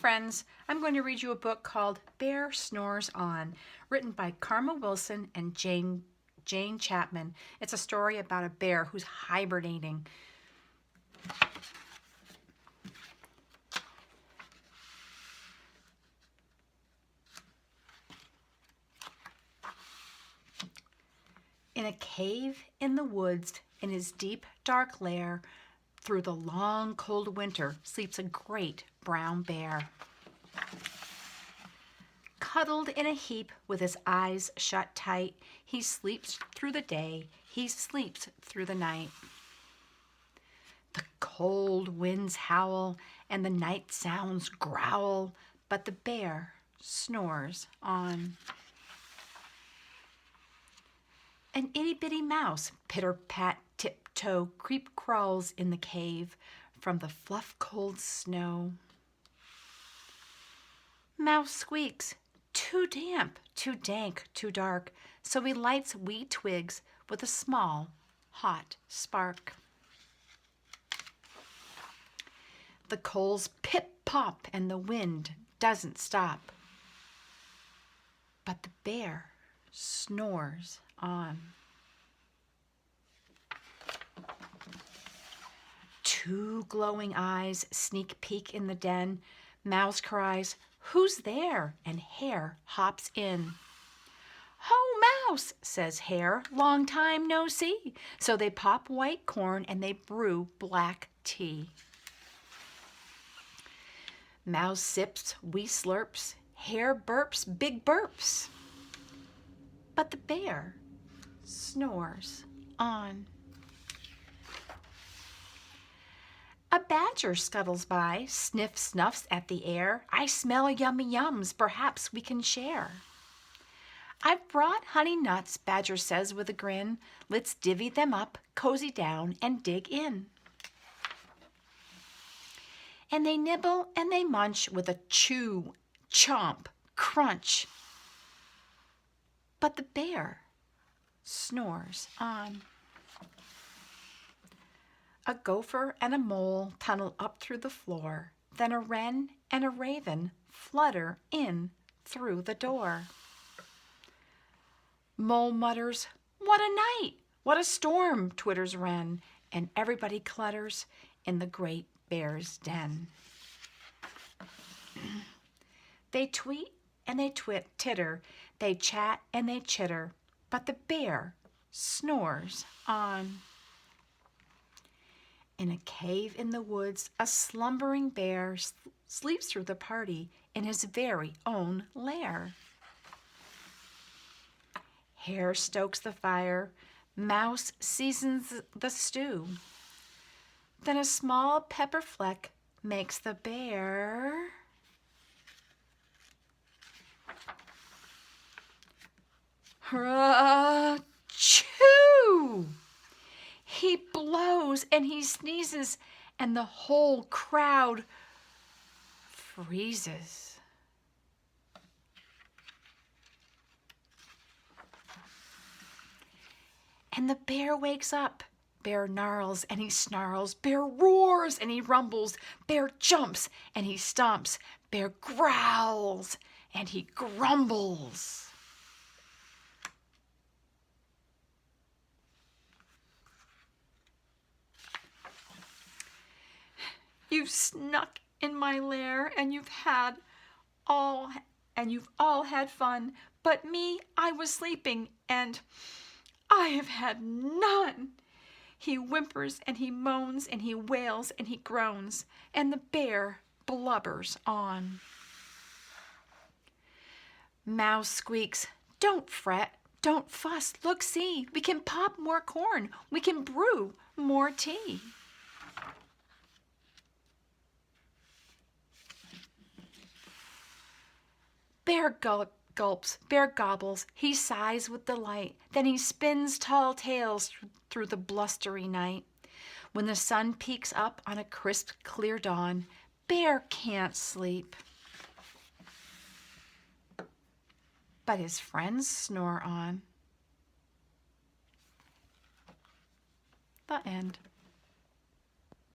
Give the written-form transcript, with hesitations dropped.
friends, I'm going to read you a book called Bear Snores On, written by Karma Wilson and Jane Chapman. It's a story about a bear who's hibernating. In a cave in the woods, in his deep, dark lair, through the long, cold winter, sleeps a great brown bear. Cuddled in a heap with his eyes shut tight, he sleeps through the day, he sleeps through the night. The cold winds howl and the night sounds growl, but the bear snores on. An itty-bitty mouse, pitter-pat, tiptoe, crawls in the cave from the fluff-cold snow. Mouse squeaks, too damp, too dank, too dark, so he lights wee twigs with a small, hot spark. The coals pip-pop and the wind doesn't stop, but the bear snores on. Two glowing eyes sneak peek in the den. Mouse cries, "Who's there?" and Hare hops in. "Ho, Mouse," says Hare, "long time no see." So they pop white corn and they brew black tea. Mouse sips, wee slurps, Hare burps, big burps. But the bear snores on. A badger scuttles by, snuffs at the air. "I smell yummy yums, perhaps we can share." "I've brought honey nuts," Badger says with a grin. "Let's divvy them up, cozy down, and dig in." And they nibble and they munch with a chew, chomp, crunch. But the bear snores on. A gopher and a mole tunnel up through the floor. Then a wren and a raven flutter in through the door. Mole mutters, "What a night! What a storm!" twitters wren, and everybody clutters in the great bear's den. They tweet and they titter, they chat and they chitter, but the bear snores on. In a cave in the woods, a slumbering bear sleeps through the party in his very own lair. Hare stokes the fire, Mouse seasons the stew. Then a small pepper fleck makes the bear chew. He blows and he sneezes and the whole crowd freezes. And the bear wakes up. Bear gnarls and he snarls. Bear roars and he rumbles. Bear jumps and he stomps. Bear growls and he grumbles. You've snuck in my lair and you've all had fun, but me, I was sleeping and I have had none. He whimpers and he moans and he wails and he groans, and the bear blubbers on. Mouse squeaks, "Don't fret, don't fuss, look, see, we can pop more corn, we can brew more tea." Bear gulps, bear gobbles, he sighs with delight. Then he spins tall tales through the blustery night. When the sun peeks up on a crisp, clear dawn, bear can't sleep. But his friends snore on. The end.